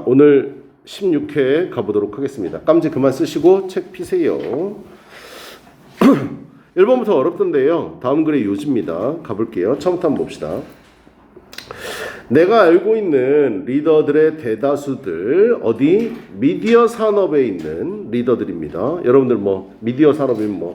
오늘 16회 가보도록 하겠습니다. 깜지 그만 쓰시고 책 피세요. 1번부터 어렵던데요. 다음 글의 요지입니다. 가볼게요. 처음부터 한번 봅시다. 내가 알고 있는 리더들의 대다수들 어디 미디어 산업에 있는 리더들입니다. 여러분들 뭐 미디어 산업이면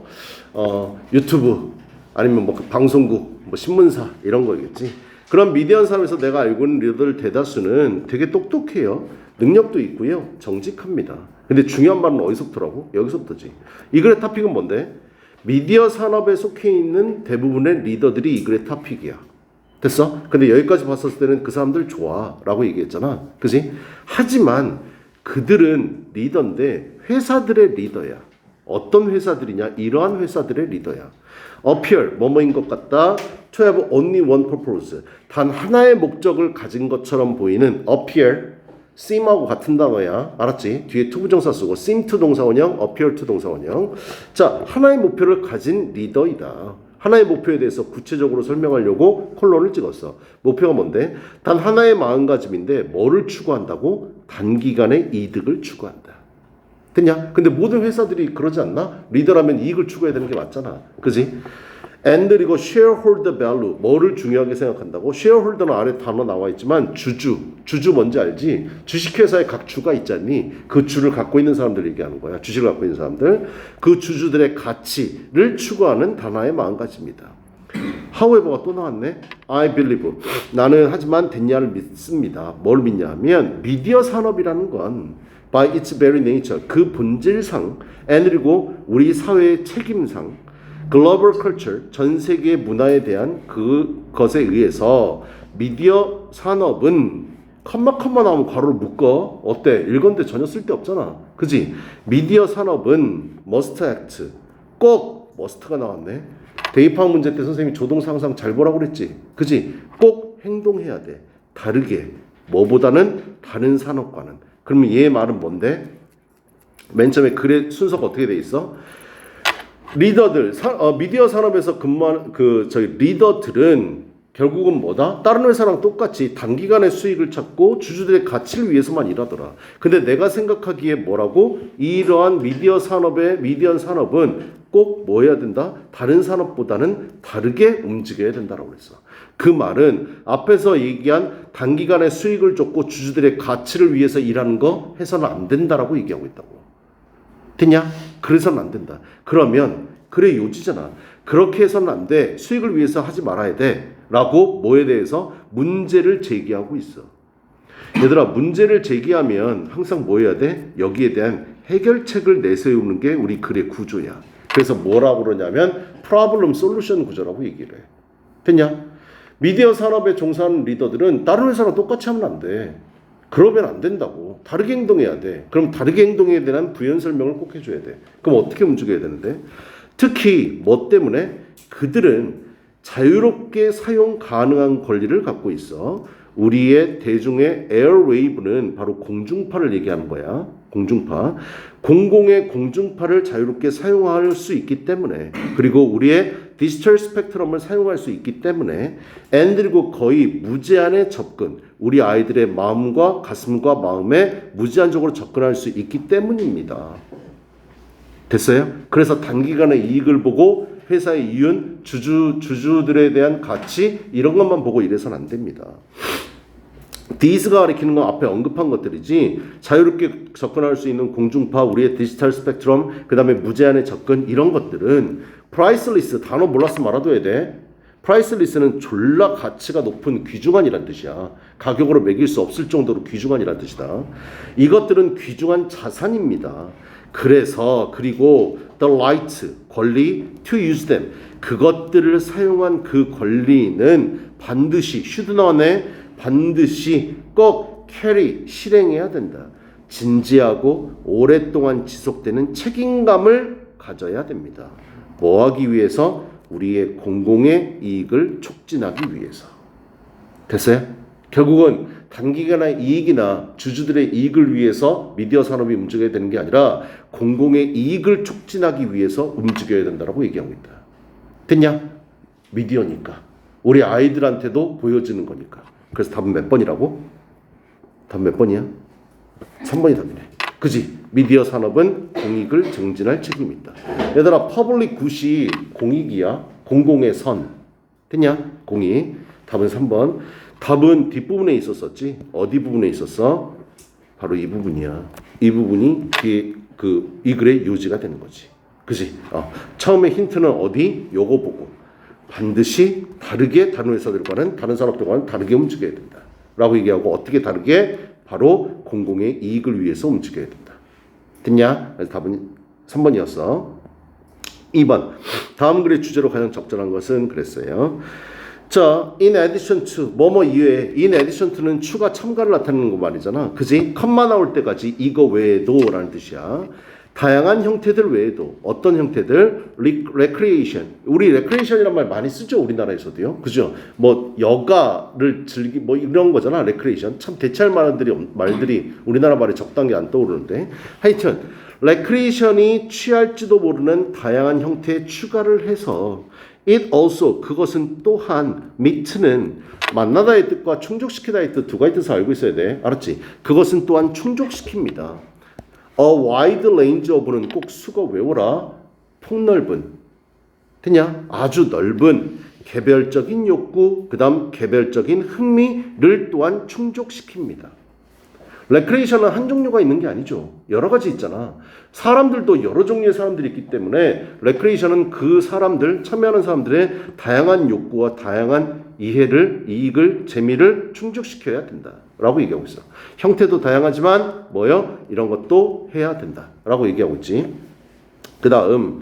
유튜브 아니면 방송국 신문사 이런 거겠지. 그런 미디어 산업에서 내가 알고 있는 리더들 대다수는 되게 똑똑해요. 능력도 있고요. 정직합니다. 근데 중요한 말은 어디서부터라고? 여기서부터지. 이 글의 토픽은 뭔데? 미디어 산업에 속해 있는 대부분의 리더들이 이 글의 토픽이야. 됐어? 근데 여기까지 봤었을 때는 그 사람들 좋아 라고 얘기했잖아. 그지? 하지만 그들은 리더인데 회사들의 리더야. 어떤 회사들이냐? 이러한 회사들의 리더야. appear, 뭐뭐인 것 같다. to have only one purpose. 단 하나의 목적을 가진 것처럼 보이는 appear, seem하고 같은 단어야. 알았지? 뒤에 to 부정사 쓰고 seem to 동사원형, appear to 동사원형. 자, 하나의 목표를 가진 리더이다. 하나의 목표에 대해서 구체적으로 설명하려고 콜론을 찍었어. 목표가 뭔데? 단 하나의 마음가짐인데 뭐를 추구한다고? 단기간의 이득을 추구한다. 됐냐? 근데 모든 회사들이 그러지 않나? 리더라면 이익을 추구해야 되는 게 맞잖아. 그지? and 그리고 shareholder value. 뭐를 중요하게 생각한다고? shareholder는 아래 단어 나와 있지만 주주 뭔지 알지? 주식회사에 각 주가 있잖니? 그 주를 갖고 있는 사람들 얘기하는 거야. 주식을 갖고 있는 사람들. 그 주주들의 가치를 추구하는 단어의 마음가짐이다. however가 또 나왔네. I believe. 나는 하지만 됐냐를 믿습니다. 뭘 믿냐 하면 미디어 산업이라는 건 by its very nature, 그 본질상, and 그리고 우리 사회의 책임상, 글로벌 컬처, 전 세계 문화에 대한 그것에 의해서 미디어 산업은 컴마 나오면 괄호를 묶어. 어때? 읽었는데 전혀 쓸데없잖아. 그지? 미디어 산업은 must act, 꼭 must가 나왔네. 대입학 문제 때 선생님이 조동사 항상 잘 보라고 그랬지. 그지? 꼭 행동해야 돼. 다르게. 뭐보다는 다른 산업과는. 그러면 얘의 말은 뭔데? 맨 처음에 글의 순서가 어떻게 돼 있어? 리더들, 미디어 산업에서 근무하는 리더들은 결국은 뭐다? 다른 회사랑 똑같이 단기간의 수익을 찾고 주주들의 가치를 위해서만 일하더라. 근데 내가 생각하기에 뭐라고? 이러한 미디어 산업은 꼭 뭐 해야 된다? 다른 산업보다는 다르게 움직여야 된다라고 그랬어. 그 말은 앞에서 얘기한 단기간의 수익을 쫓고 주주들의 가치를 위해서 일하는 거 해서는 안 된다라고 얘기하고 있다고. 됐냐? 그래서는 안 된다. 그러면 그래 요지잖아. 그렇게 해서는 안 돼. 수익을 위해서 하지 말아야 돼. 라고 뭐에 대해서 문제를 제기하고 있어. 얘들아, 문제를 제기하면 항상 뭐 해야 돼? 여기에 대한 해결책을 내세우는 게 우리 글의 구조야. 그래서 뭐라고 그러냐면 problem solution 구조라고 얘기를 해. 됐냐? 미디어 산업에 종사하는 리더들은 다른 회사랑 똑같이 하면 안 돼. 그러면 안 된다고. 다르게 행동해야 돼. 그럼 다르게 행동에 대한 부연 설명을 꼭 해줘야 돼. 그럼 어떻게 움직여야 되는데? 특히 뭐 때문에? 그들은 자유롭게 사용 가능한 권리를 갖고 있어. 우리의 대중의 에어웨이브는 바로 공중파를 얘기하는 거야. 공중파. 공공의 공중파를 자유롭게 사용할 수 있기 때문에, 그리고 우리의 디지털 스펙트럼을 사용할 수 있기 때문에, and 그리고 거의 무제한의 접근, 우리 아이들의 마음과 가슴과 마음에 무제한적으로 접근할 수 있기 때문입니다. 됐어요? 그래서 단기간의 이익을 보고 회사의 이윤, 주주들에 대한 가치 이런 것만 보고 이래서는 안 됩니다. These가 가리키는 건 앞에 언급한 것들이지, 자유롭게 접근할 수 있는 공중파, 우리의 디지털 스펙트럼, 그 다음에 무제한의 접근 이런 것들은 priceless, 단어 몰랐으면 알아둬야 돼. priceless는 졸라 가치가 높은 귀중한이란 뜻이야. 가격으로 매길 수 없을 정도로 귀중한이란 뜻이다. 이것들은 귀중한 자산입니다. 그래서 그리고 the right, 권리, to use them, 그것들을 사용한 그 권리는 반드시 should 나왔네. 반드시 꼭 carry, 실행해야 된다. 진지하고 오랫동안 지속되는 책임감을 가져야 됩니다. 뭐 하기 위해서? 우리의 공공의 이익을 촉진하기 위해서. 됐어요? 결국은 단기간의 이익이나 주주들의 이익을 위해서 미디어 산업이 움직여야 되는 게 아니라 공공의 이익을 촉진하기 위해서 움직여야 된다고 얘기하고 있다. 됐냐? 미디어니까. 우리 아이들한테도 보여지는 거니까. 그래서 답은 몇 번이라고? 답 몇 번이야? 3번이 답이네. 그지? 미디어 산업은 공익을 증진할 책임이 있다. 얘들아, 퍼블릭 굿이 공익이야. 공공의 선. 됐냐? 공익. 답은 3번. 답은 뒷부분에 있었었지. 어디 부분에 있었어? 바로 이 부분이야. 이 부분이 이 글의 요지가 되는 거지. 그지? 처음에 힌트는 어디? 요거 보고 반드시 다르게 다른 회사들과는 다른 산업들과는 다르게 움직여야 된다 라고 얘기하고, 어떻게 다르게? 바로 공공의 이익을 위해서 움직여야 된다. 됐냐? 그래서 답은 3번이었어. 2번. 다음 글의 주제로 가장 적절한 것은 그랬어요. 자, in addition to 뭐뭐 이외에, in addition to는 추가 첨가를 나타내는 거 말이잖아. 그지? 컴마 나올 때까지 이거 외에도 라는 뜻이야. 다양한 형태들 외에도 어떤 형태들? recreation. 우리 recreation이란 말 많이 쓰죠, 우리나라에서도요. 그죠? 뭐 여가를 뭐 이런 거잖아, recreation. 참 대체할 만한 말들이 우리나라 말에 적당히 안 떠오르는데, 하여튼 recreation이 취할지도 모르는 다양한 형태의 추가를 해서 it also, 그것은 또한, meet는 만나다의 뜻과 충족시키다의 뜻 두 가지 뜻을 알고 있어야 돼. 알았지? 그것은 또한 충족시킵니다. A wide range of는 꼭 수거 외워라. 폭넓은. 됐냐? 아주 넓은 개별적인 욕구, 그 다음 개별적인 흥미를 또한 충족시킵니다. 레크레이션은 한 종류가 있는 게 아니죠. 여러 가지 있잖아. 사람들도 여러 종류의 사람들이 있기 때문에 레크레이션은 그 사람들, 참여하는 사람들의 다양한 욕구와 다양한 이익을, 재미를 충족시켜야 된다 라고 얘기하고 있어. 형태도 다양하지만 뭐요? 이런 것도 해야 된다 라고 얘기하고 있지. 그 다음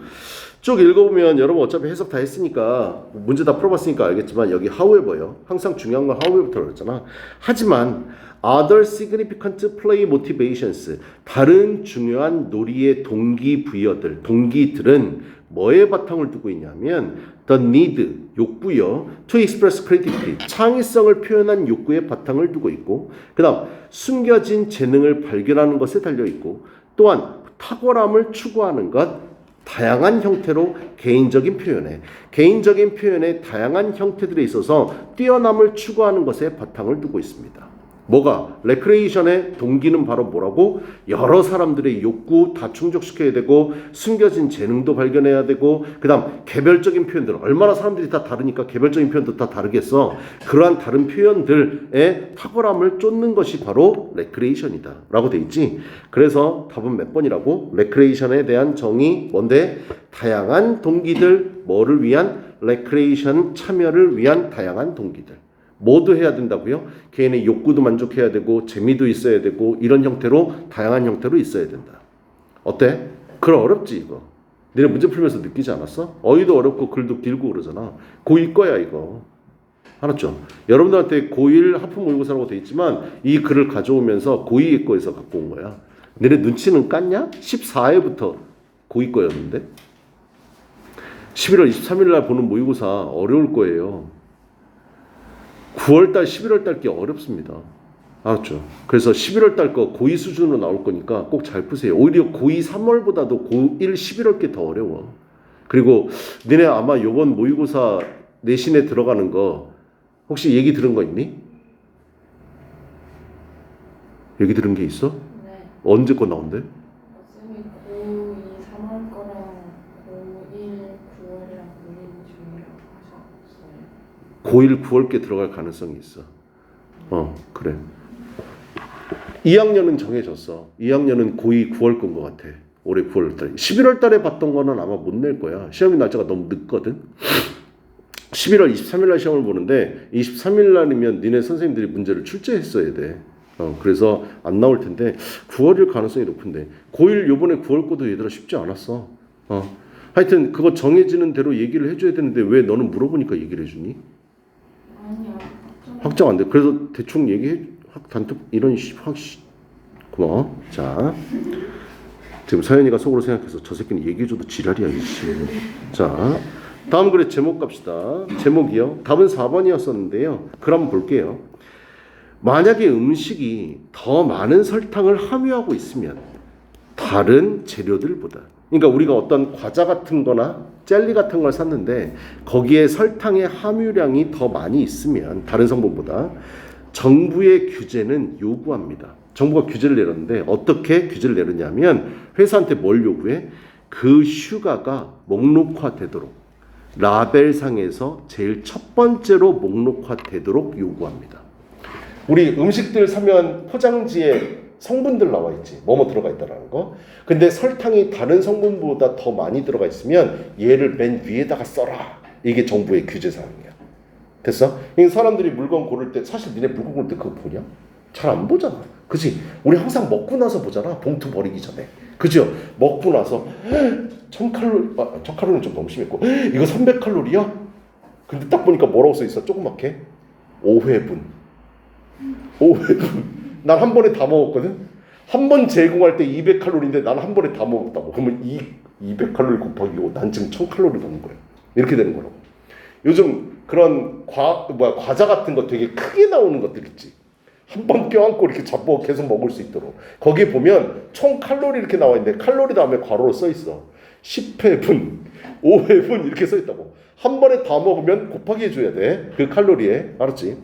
쭉 읽어보면 여러분 어차피 해석 다 했으니까, 문제 다 풀어봤으니까 알겠지만, 여기 however요. 항상 중요한 건 however부터 그랬잖아. 하지만 other significant play motivations, 다른 중요한 놀이의 동기부여들, 동기들은 뭐에 바탕을 두고 있냐면 the need, 욕구요. to express creativity, 창의성을 표현한 욕구에 바탕을 두고 있고, 그 다음 숨겨진 재능을 발견하는 것에 달려있고, 또한 탁월함을 추구하는 것, 다양한 형태로 개인적인 표현에 다양한 형태들에 있어서 뛰어남을 추구하는 것에 바탕을 두고 있습니다. 뭐가? 레크레이션의 동기는 바로 뭐라고? 여러 사람들의 욕구 다 충족시켜야 되고, 숨겨진 재능도 발견해야 되고, 그 다음 개별적인 표현들, 얼마나 사람들이 다 다르니까 개별적인 표현도 다 다르겠어. 그러한 다른 표현들의 탁월함을 쫓는 것이 바로 레크레이션이다 라고 돼 있지. 그래서 답은 몇 번이라고? 레크레이션에 대한 정의 뭔데? 다양한 동기들, 뭐를 위한? 레크레이션 참여를 위한 다양한 동기들. 모두 해야 된다고요? 개인의 욕구도 만족해야 되고, 재미도 있어야 되고, 이런 형태로, 다양한 형태로 있어야 된다. 어때? 글 어렵지 이거? 너네 문제 풀면서 느끼지 않았어? 어휘도 어렵고 글도 길고 그러잖아. 고2 거야 이거. 알았죠? 여러분들한테 고1 하품 모의고사라고 돼 있지만 이 글을 가져오면서 고2 거에서 갖고 온 거야. 너네 눈치는 깠냐? 14회부터 고2 거였는데 11월 23일 날 보는 모의고사 어려울 거예요. 9월달, 11월달 게 어렵습니다. 알았죠? 그래서 11월달 거 고2 수준으로 나올 거니까 꼭 잘 푸세요. 오히려 고2 3월보다도 고1 11월 게 더 어려워. 그리고 너네 아마 요번 모의고사 내신에 들어가는 거 혹시 얘기 들은 거 있니? 얘기 들은 게 있어? 네. 언제 거 나온대? 쌤이 고2 3월 거랑 고1 9월이랑 올리는 중이라고 하셨어요. 고1 9월 게 들어갈 가능성이 있어. 그래. 2학년은 정해졌어. 2학년은 고2 9월 건 것 같아. 올해 9월 달에. 11월 달에 봤던 거는 아마 못 낼 거야. 시험이 날짜가 너무 늦거든. 11월 23일 날 시험을 보는데 23일 날이면 니네 선생님들이 문제를 출제했어야 돼. 그래서 안 나올 텐데 9월일 가능성이 높은데 고1 요번에 9월 거도 얘들아 쉽지 않았어. 하여튼 그거 정해지는 대로 얘기를 해줘야 되는데 왜 너는 물어보니까 얘기를 해주니? 아니요. 확정 안 돼. 그래서 대충 얘기해. 단톡 이런 고마워. 자, 지금 서연이가 속으로 생각해서 저 새끼는 얘기해줘도 지랄이야 이씨. 자, 다음 글의 제목 갑시다. 제목이요. 답은 4번이었었는데요. 그럼 볼게요. 만약에 음식이 더 많은 설탕을 함유하고 있으면 다른 재료들보다, 그러니까 우리가 어떤 과자 같은 거나 젤리 같은 걸 샀는데 거기에 설탕의 함유량이 더 많이 있으면 다른 성분보다 정부의 규제는 요구합니다. 정부가 규제를 내렸는데 어떻게 규제를 내렸냐면 회사한테 뭘 요구해? 그 휴가가 목록화되도록 라벨상에서 제일 첫 번째로 목록화되도록 요구합니다. 우리 음식들 사면 포장지에 성분들 나와 있지. 뭐뭐 들어가 있다라는 거. 근데 설탕이 다른 성분보다 더 많이 들어가 있으면 얘를 맨 위에다가 써라. 이게 정부의 규제 사항이야. 됐어? 이 사람들이 물건 고를 때 사실 니네 물건 고를 때 그거 보냐? 잘 안 보잖아. 그지? 우리 항상 먹고 나서 보잖아. 봉투 버리기 전에. 그죠? 먹고 나서 1000칼로리, 1000칼로리는 좀 너무 심했고 이거 300칼로리야? 근데 딱 보니까 뭐라고 써 있어? 조그맣게 5회분. 5회분. 난 한 번에 다 먹었거든. 한 번 제공할 때 200칼로리인데 난 한 번에 다 먹었다고. 그러면 200칼로리 곱하기 5, 난 지금 1000칼로리 먹는 거야. 이렇게 되는 거라고. 요즘 그런 과자 같은 거 되게 크게 나오는 것들 있지. 한 번 껴안고 이렇게 잡고 계속 먹을 수 있도록. 거기에 보면 총 칼로리 이렇게 나와 있는데 칼로리 다음에 괄호로 써 있어. 10회분, 5회분 이렇게 써 있다고. 한 번에 다 먹으면 곱하기 해줘야 돼. 그 칼로리에. 알았지?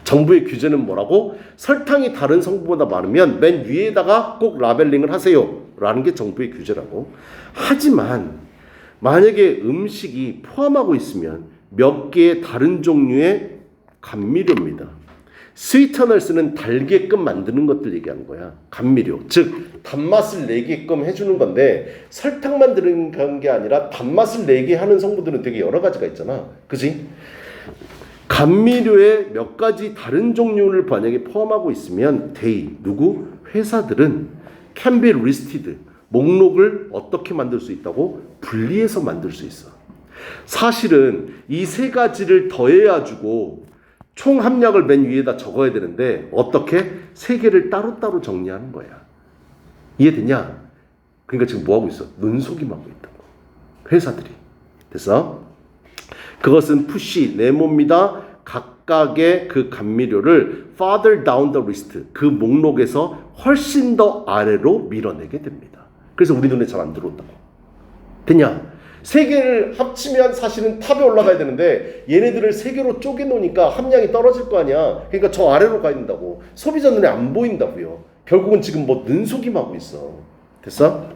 정부의 규제는 뭐라고? 설탕이 다른 성분보다 많으면 맨 위에다가 꼭 라벨링을 하세요. 라는 게 정부의 규제라고. 하지만 만약에 음식이 포함하고 있으면 몇 개의 다른 종류의 감미료입니다. 스위터널스는 달게끔 만드는 것들 얘기하는 거야. 감미료. 즉 단맛을 내게끔 해주는 건데 설탕만 들어간 게 아니라 단맛을 내게 하는 성분들은 되게 여러 가지가 있잖아. 그지? 감미료의 몇 가지 다른 종류를 만약에 포함하고 있으면 누구? 회사들은 can be listed. 목록을 어떻게 만들 수 있다고? 분리해서 만들 수 있어. 사실은 이 세 가지를 더해가지고 총 함량을 맨 위에다 적어야 되는데 어떻게? 세 개를 따로따로 정리하는 거야. 이해되냐? 그러니까 지금 뭐하고 있어? 눈속임하고 있다고. 회사들이. 됐어? 그것은 푸시, 네모입니다. 각각의 그 감미료를 farther down the list, 그 목록에서 훨씬 더 아래로 밀어내게 됩니다. 그래서 우리 눈에 잘 안 들어온다고. 됐냐? 세 개를 합치면 사실은 탑에 올라가야 되는데 얘네들을 세 개로 쪼개놓으니까 함량이 떨어질 거 아니야. 그러니까 저 아래로 가야 된다고. 소비자 눈에 안 보인다고요. 결국은 지금 뭐 눈속임하고 있어. 됐어?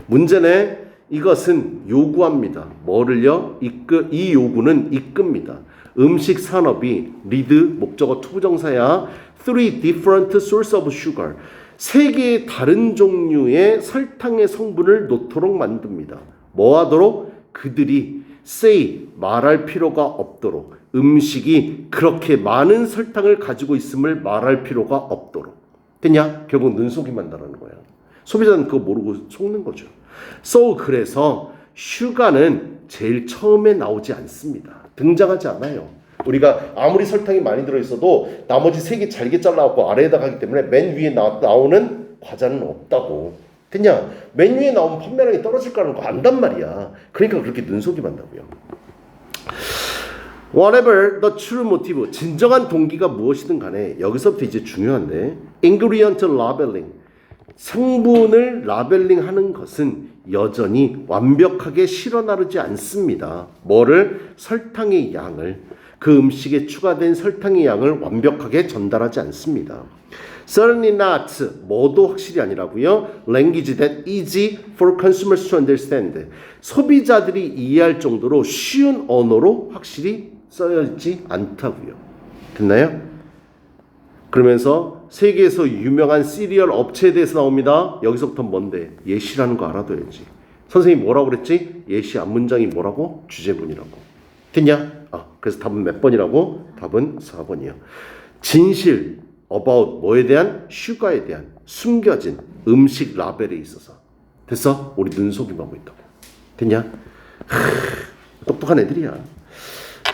문제는 이것은 요구합니다. 뭐를요? 이 요구는 이끕니다. 음식 산업이 리드 목적어 투부정사야. 3 different source of sugar. 세 개의 다른 종류의 설탕의 성분을 놓도록 만듭니다. 뭐 하도록? 그들이 say 말할 필요가 없도록. 음식이 그렇게 많은 설탕을 가지고 있음을 말할 필요가 없도록. 됐냐? 결국 눈속임만 한다는 거야. 소비자는 그거 모르고 속는 거죠. 그래서 슈가는 제일 처음에 나오지 않습니다. 등장하지 않아요. 우리가 아무리 설탕이 많이 들어있어도 나머지 세 개 잘게 잘라갖고 아래에다 가기 때문에 맨 위에 나오는 과자는 없다고. 됐냐? 맨 위에 나오면 판매량이 떨어질 거라는 거 안단 말이야. 그러니까 그렇게 눈속임한다고요. Whatever the true motive, 진정한 동기가 무엇이든 간에 여기서부터 이제 중요한데 ingredient labeling, 성분을 라벨링하는 것은 여전히 완벽하게 실어 나르지 않습니다. 뭐를? 설탕의 양을, 그 음식에 추가된 설탕의 양을 완벽하게 전달하지 않습니다. Certainly not, 뭐도 확실히 아니라고요. Language that easy for consumers to understand, 소비자들이 이해할 정도로 쉬운 언어로 확실히 써있지 않다고요. 됐나요? 그러면서 세계에서 유명한 시리얼 업체에 대해서 나옵니다. 여기서부터 뭔데? 예시라는 거 알아둬야지. 선생님이 뭐라고 그랬지? 예시 앞문장이 뭐라고? 주제문이라고. 됐냐? 그래서 답은 몇 번이라고? 답은 4번이요. 진실, about 뭐에 대한? 슈가에 대한 숨겨진 음식 라벨에 있어서. 됐어? 우리 눈속임하고 있다고. 됐냐? 똑똑한 애들이야.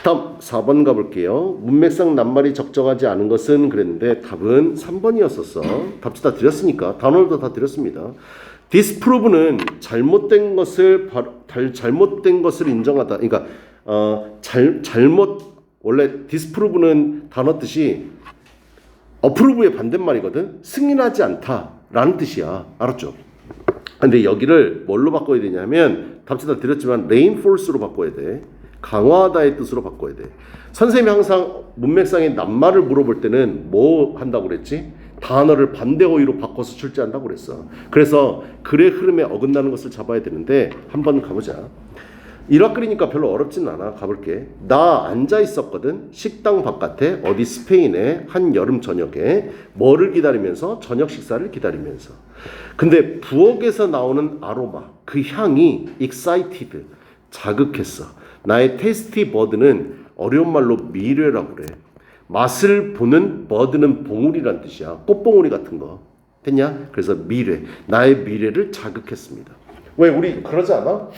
다음 4번 가볼게요. 문맥상 낱말이 적정하지 않은 것은 그랬는데 답은 3번이었었어. 답지 다 드렸으니까 단어도 다 드렸습니다. disprove는 잘못된 것을 인정하다. 그러니까 잘못, 원래 disprove는 단어 뜻이 approve의 반대말이거든. 승인하지 않다라는 뜻이야. 알았죠? 근데 여기를 뭘로 바꿔야 되냐면 답지 다 드렸지만 reinforce로 바꿔야 돼. 강화하다의 뜻으로 바꿔야 돼. 선생님이 항상 문맥상의 낱말을 물어볼 때는 뭐 한다고 그랬지? 단어를 반대 어휘로 바꿔서 출제한다고 그랬어. 그래서 글의 흐름에 어긋나는 것을 잡아야 되는데 한번 가보자. 일화 끓이니까 별로 어렵진 않아. 가볼게. 나 앉아 있었거든. 식당 바깥에 어디 스페인의 한 여름 저녁에 뭐를 기다리면서 저녁 식사를 기다리면서. 근데 부엌에서 나오는 아로마 그 향이 excited 자극했어. 나의 테이스티 버드는 어려운 말로 미래라고 그래. 맛을 보는 버드는 봉우리란 뜻이야. 꽃봉우리 같은 거. 됐냐? 그래서 미래. 나의 미래를 자극했습니다. 왜 우리 그러지 않아?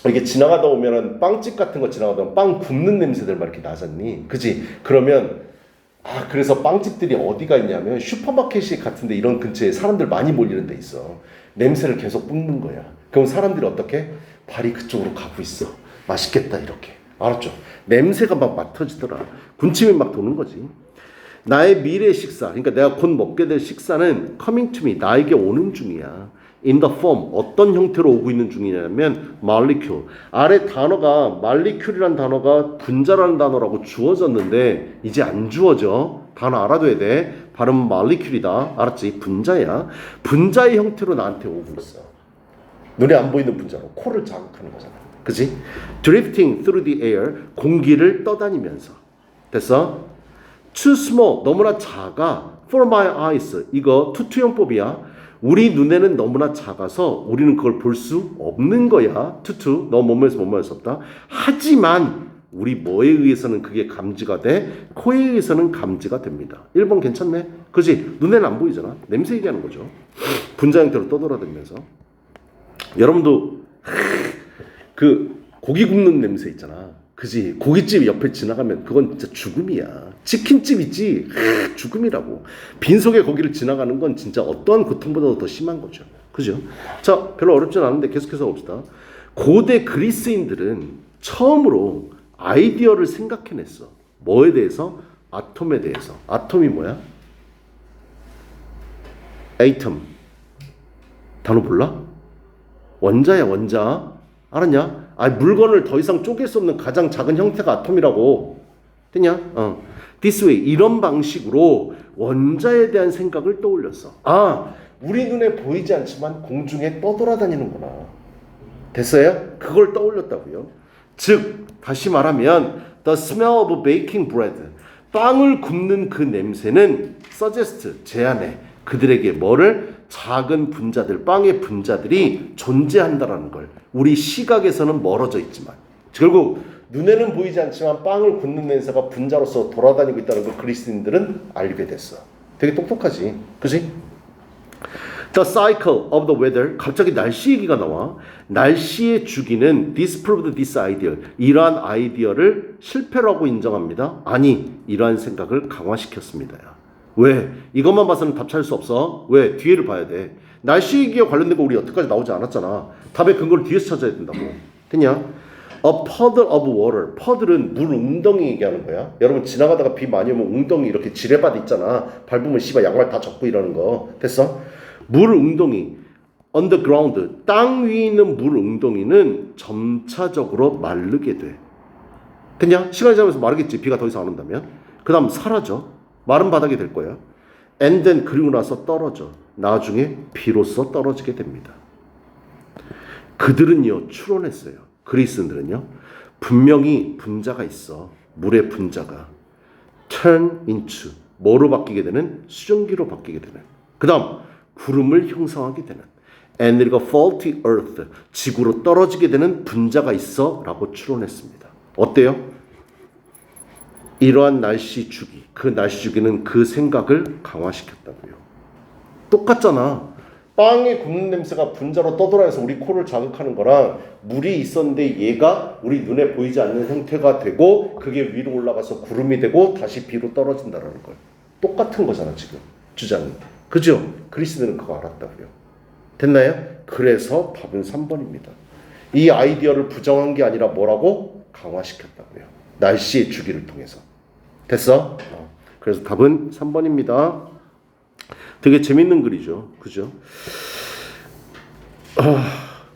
이게 지나가다 오면은 빵집 같은 거 지나가다 보면 빵 굽는 냄새들 막 이렇게 나잖니. 그지? 그러면 그래서 빵집들이 어디가 있냐면 슈퍼마켓이 같은데 이런 근처에 사람들 많이 몰리는 데 있어. 냄새를 계속 뿜는 거야. 그럼 사람들이 어떻게? 발이 그쪽으로 가고 있어. 맛있겠다 이렇게. 알았죠? 냄새가 막 맡아지더라. 군침이 막 도는 거지. 나의 미래 식사, 그러니까 내가 곧 먹게 될 식사는 coming to me, 나에게 오는 중이야. in the form, 어떤 형태로 오고 있는 중이냐면 molecule. 아래 단어가 molecule이라는 단어가 분자라는 단어라고 주어졌는데 이제 안 주어져. 단어 알아둬야 돼. 발음은 molecule이다. 알았지? 분자야. 분자의 형태로 나한테 오고 있어. 눈에 안 보이는 분자로 코를 자극하는 거잖아. 그지? drifting through the air, 공기를 떠다니면서. 됐어? too small, 너무나 작아. for my eyes, 이거 투투용법이야. 우리 눈에는 너무나 작아서 우리는 그걸 볼 수 없는 거야. 투투, 너 몸에서 못 말할 수 없다. 하지만 우리 뭐에 의해서는 그게 감지가 돼? 코에 의해서는 감지가 됩니다. 1번 괜찮네? 그지? 눈에는 안 보이잖아. 냄새 얘기하는 거죠. 분자 형태로 떠돌아다니면서. 여러분도 그 고기 굽는 냄새 있잖아. 그지? 고깃집 옆에 지나가면 그건 진짜 죽음이야. 치킨집 있지? 죽음이라고. 빈속에 거기를 지나가는 건 진짜 어떠한 고통보다도 더 심한 거죠. 그죠? 자, 별로 어렵진 않은데 계속해서 봅시다. 고대 그리스인들은 처음으로 아이디어를 생각해냈어. 뭐에 대해서? 아톰에 대해서. 아톰이 뭐야? 에이텀. 단어 몰라? 원자야, 원자. 알았냐? 물건을 더 이상 쪼갤 수 없는 가장 작은 형태가 아톰이라고. 됐냐? This way. 이런 방식으로 원자에 대한 생각을 떠올렸어. 우리 눈에 보이지 않지만 공중에 떠돌아다니는구나. 됐어요? 그걸 떠올렸다고요. 즉, 다시 말하면 The smell of baking bread. 빵을 굽는 그 냄새는 suggest, 제안해. 그들에게 뭐를? 작은 분자들, 빵의 분자들이 존재한다라는 걸. 우리 시각에서는 멀어져 있지만 결국 눈에는 보이지 않지만 빵을 굽는 냄새가 분자로서 돌아다니고 있다는 걸 그리스인들은 알게 됐어. 되게 똑똑하지. 그치? The cycle of the weather. 갑자기 날씨 얘기가 나와. 날씨의 주기는 disproved this ideal. 이러한 아이디어를 실패라고 인정합니다. 아니, 이러한 생각을 강화시켰습니다. 왜? 이것만 봐서는 답 찾을 수 없어. 왜? 뒤에를 봐야 돼. 날씨 얘기와 관련된 거 우리 여태까지 나오지 않았잖아. 답의 근거를 뒤에서 찾아야 된다고. 됐냐? A puddle of water. puddle은 물 웅덩이 얘기하는 거야. 여러분 지나가다가 비 많이 오면 웅덩이 이렇게 지뢰밭 있잖아. 밟으면 씨발 양말 다 젖고 이러는 거. 됐어? 물 웅덩이. on the ground. 땅 위에 있는 물 웅덩이는 점차적으로 마르게 돼. 됐냐? 시간이 지나면서 마르겠지. 비가 더 이상 안 온다면. 그 다음 사라져. 마른 바닥이 될 거야. And then 그리고 나서 떨어져. 나중에 비로소 떨어지게 됩니다. 그들은요 추론했어요. 그리스인들은요 분명히 분자가 있어. 물의 분자가 turn into 뭐로 바뀌게 되는? 수증기로 바뀌게 되는. 그 다음 구름을 형성하게 되는. And 그리고 faulty earth 지구로 떨어지게 되는 분자가 있어 라고 추론했습니다. 어때요? 이러한 날씨 주기, 그 날씨 주기는 그 생각을 강화시켰다고요. 똑같잖아. 빵에 굽는 냄새가 분자로 떠돌아서 우리 코를 자극하는 거랑 물이 있었는데 얘가 우리 눈에 보이지 않는 형태가 되고 그게 위로 올라가서 구름이 되고 다시 비로 떨어진다는 걸. 똑같은 거잖아 지금 주장이. 그죠? 그리스인들은 그거 알았다고요. 됐나요? 그래서 답은 3번입니다. 이 아이디어를 부정한 게 아니라 뭐라고? 강화시켰다고요. 날씨의 주기를 통해서. 됐어? 그래서 답은 3번입니다. 되게 재밌는 글이죠. 그죠?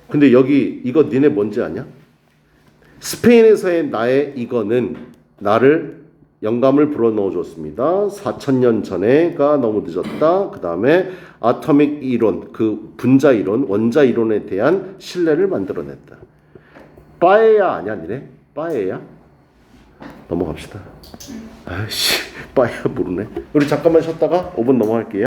근데 여기 이거 니네 뭔지 아냐? 스페인에서의 나의 이거는 나를 영감을 불어넣어 줬습니다. 4,000년 전에가 너무 늦었다. 그 다음에 아토믹 이론, 그 분자 이론, 원자 이론에 대한 신뢰를 만들어냈다. 빠에야 아니야, 니네? 빠에야? 넘어갑시다. 아이씨, 빠에야 모르네. 우리 잠깐만 쉬었다가 5분 넘어갈게요.